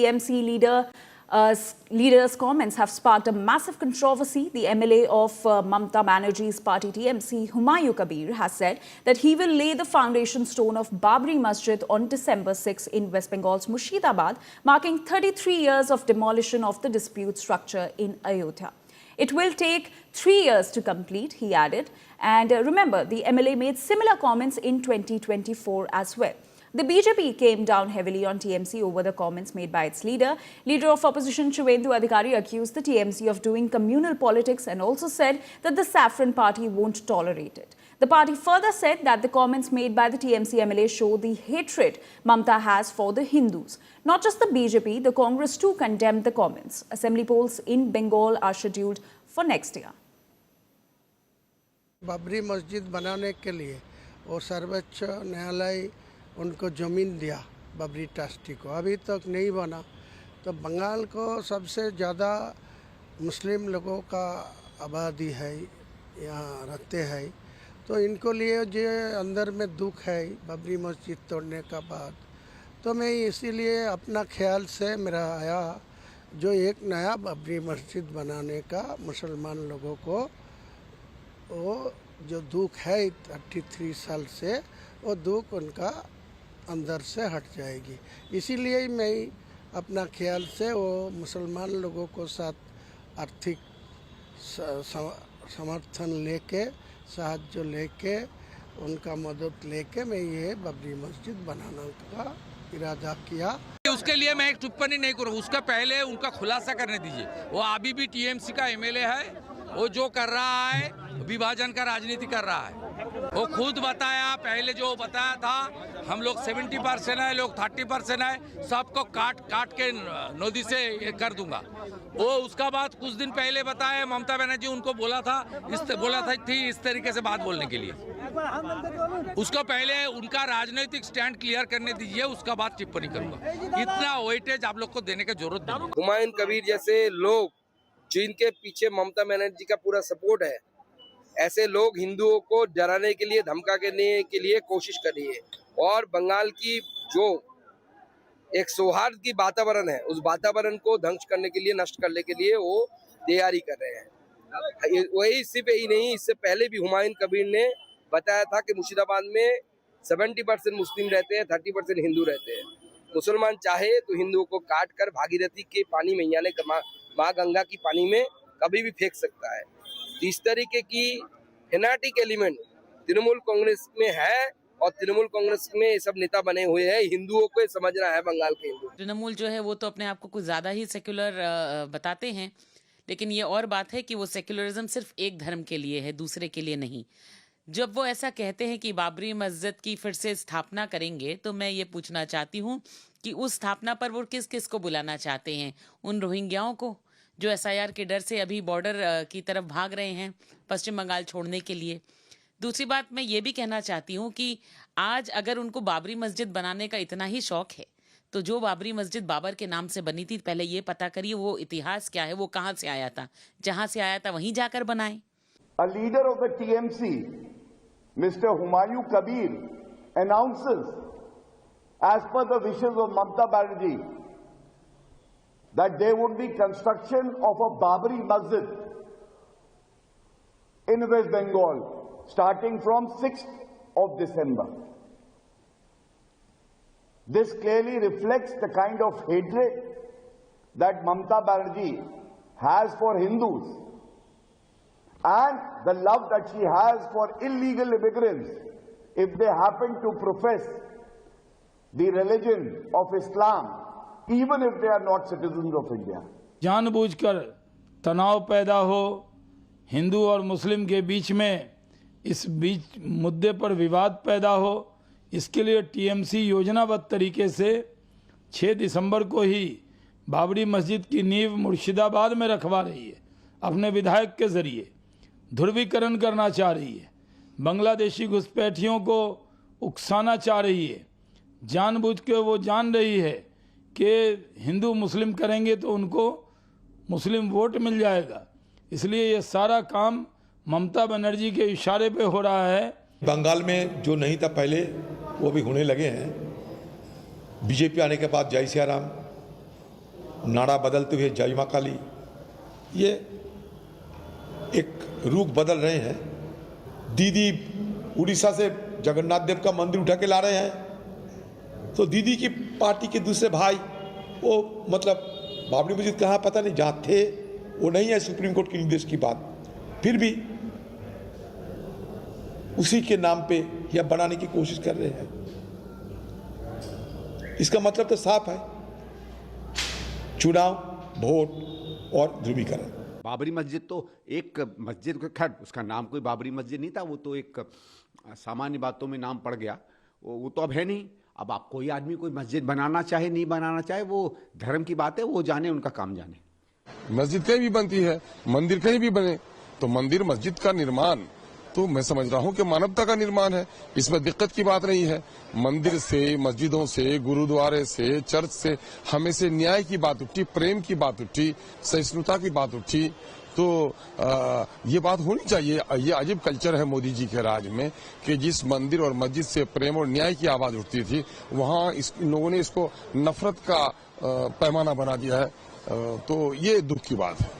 TMC leader's comments have sparked a massive controversy. The MLA of Mamata Banerjee's party TMC, Humayun Kabir, has said that he will lay the foundation stone of Babri Masjid on December 6 in West Bengal's Murshidabad, marking 33 years of demolition of the dispute structure in Ayodhya. It will take 3 years to complete, he added. And remember, the MLA made similar comments in 2024 as well. The BJP came down heavily on TMC over the comments made by its leader. Leader of opposition Shivendu Adhikari accused the TMC of doing communal politics and also said that the Saffron Party won't tolerate it. The party further said that the comments made by the TMC MLA show the hatred Mamata has for the Hindus. Not just the BJP, the Congress too condemned the comments. Assembly polls in Bengal are scheduled for next year. Babri मस्जिद बनाने के लिए वो सर्वोच्च न्यायालय उनको ज़मीन दिया बाबरी ट्रस्टी को, अभी तक नहीं बना। तो बंगाल को सबसे ज़्यादा मुस्लिम लोगों का आबादी है, यहाँ रहते हैं, तो इनको लिए जो अंदर में दुख है बाबरी मस्जिद तोड़ने का बाद, तो मैं इसीलिए अपना ख्याल से मेरा आया जो एक नया बाबरी मस्जिद बनाने का मुसलमान लोगों को वो जो दुख है 33 साल से, वो दुख उनका अंदर से हट जाएगी। इसीलिए मैं अपना ख्याल से वो मुसलमान लोगों को साथ आर्थिक समर्थन लेके, साहाय्य लेके, उनका मदद लेके मैं ये बाबरी मस्जिद बनाने का इरादा किया। उसके लिए मैं एक टिप्पणी नहीं करूँ, उसका पहले उनका खुलासा करने दीजिए। वो अभी भी टीएमसी का एमएलए है, वो जो कर रहा है विभाजन का राजनीति कर रहा है। वो खुद बताया, पहले जो बताया था हम लोग 70% है, लोग 30% है, सबको काट काट के नदी से ये कर दूंगा। वो उसका बाद कुछ दिन पहले बताया ममता बनर्जी उनको बोला था इस तरीके से बात बोलने के लिए। उसको पहले उनका राजनीतिक स्टैंड क्लियर करने दीजिए, उसका बाद टिप्पणी करूंगा। इतना वेटेज आप लोग को देने की जरूरत नहीं। हुमायूं कबीर जैसे लोग जिनके पीछे ममता बनर्जी का पूरा सपोर्ट है, ऐसे लोग हिंदुओं को डराने के लिए, धमकाने के लिए कोशिश कर रही है और बंगाल की जो एक सौहार्द की वातावरण है, उस वातावरण को ध्वंस करने के लिए, नष्ट करने के लिए वो तैयारी कर रहे हैं। वही सिर्फ यही नहीं, इससे पहले भी हुमायूं कबीर ने बताया था कि मुर्शिदाबाद में 70% मुस्लिम रहते हैं, 30% हिंदू रहते हैं। मुसलमान चाहे तो हिंदुओं को काट कर भागीरथी के पानी में, यानी माँ गंगा की पानी में कभी भी फेंक सकता है। इस तरीके की फेनाटिक एलिमेंट तृणमूल कांग्रेस में है और तृणमूल कांग्रेस में ये सब नेता बने हुए हैं। हिंदुओं को समझना है, बंगाल के हिंदू। तृणमूल जो है वो तो अपने आप को कुछ ज़्यादा ही सेक्युलर बताते हैं, लेकिन ये और बात है कि वो सेक्युलरिज्म सिर्फ एक धर्म के लिए है, दूसरे के लिए नहीं। जब वो ऐसा कहते हैं कि बाबरी मस्जिद की फिर से स्थापना करेंगे, तो मैं ये पूछना चाहती हूँ कि उस स्थापना पर वो किस किस को बुलाना चाहते हैं? उन रोहिंग्याओं को जो एसआईआर के डर से अभी बॉर्डर की तरफ भाग रहे हैं पश्चिम बंगाल छोड़ने के लिए। दूसरी बात मैं ये भी कहना चाहती हूँ कि आज अगर उनको बाबरी मस्जिद बनाने का इतना ही शौक है, तो जो बाबरी मस्जिद बाबर के नाम से बनी थी, पहले ये पता करिए वो इतिहास क्या है, वो कहाँ से आया था। जहाँ से आया था वहीं जाकर बनाए। A leader of the TMC, Mr. Humayun Kabir, announces, as per the wishes of Mamata Banerjee, that there would be construction of a Babri Masjid in West Bengal starting from 6th of December. This clearly reflects the kind of hatred that Mamata Banerjee has for Hindus and the love that she has for illegal immigrants if they happen to profess the religion of Islam, even if they are not citizens of India. जानबूझकर तनाव पैदा हो हिंदू और मुस्लिम के बीच में, इस बीच मुद्दे पर विवाद पैदा हो, इसके लिए टीएमसी योजनाबद्ध तरीके से 6 दिसंबर को ही बाबरी मस्जिद की नींव मुर्शिदाबाद में रखवा रही है। अपने विधायक के जरिए ध्रुवीकरण करना चाह रही है, बांग्लादेशी घुसपैठियों को उकसाना चाह रही है। जानबूझ के वो जान रही है कि हिंदू मुस्लिम करेंगे तो उनको मुस्लिम वोट मिल जाएगा, इसलिए ये सारा काम ममता बनर्जी के इशारे पे हो रहा है। बंगाल में जो नहीं था पहले वो भी होने लगे हैं। बीजेपी आने के बाद जय सिया राम, नारा बदलते हुए जय मां काली, ये एक रूप बदल रहे हैं। दीदी उड़ीसा से जगन्नाथ देव का मंदिर उठा के ला रहे हैं, तो दीदी की पार्टी के दूसरे भाई वो मतलब बाबरी मस्जिद कहाँ पता नहीं, जहाँ थे वो नहीं है सुप्रीम कोर्ट के निर्देश की बात, फिर भी उसी के नाम पे यह बनाने की कोशिश कर रहे हैं। इसका मतलब तो साफ है, चुनाव, वोट और ध्रुवीकरण। बाबरी मस्जिद तो एक मस्जिद, खैर उसका नाम कोई बाबरी मस्जिद नहीं था, वो तो एक सामान्य बातों में नाम पड़ गया, वो तो अब है नहीं। अब आप कोई आदमी कोई मस्जिद बनाना चाहे नहीं बनाना चाहे, वो धर्म की बात है, वो जाने, उनका काम जाने। मस्जिद कहीं भी बनती है, मंदिर कहीं भी बने, तो मंदिर मस्जिद का निर्माण तो मैं समझ रहा हूं कि मानवता का निर्माण है, इसमें दिक्कत की बात नहीं है। मंदिर से, मस्जिदों से, गुरुद्वारे से, चर्च से हमें से न्याय की बात उठी, प्रेम की बात उठी, सहिष्णुता की बात उठी, तो ये बात होनी चाहिए। ये अजीब कल्चर है मोदी जी के राज में कि जिस मंदिर और मस्जिद से प्रेम और न्याय की आवाज उठती थी, वहाँ इन लोगों ने इसको नफरत का पैमाना बना दिया है, तो ये दुख की बात है।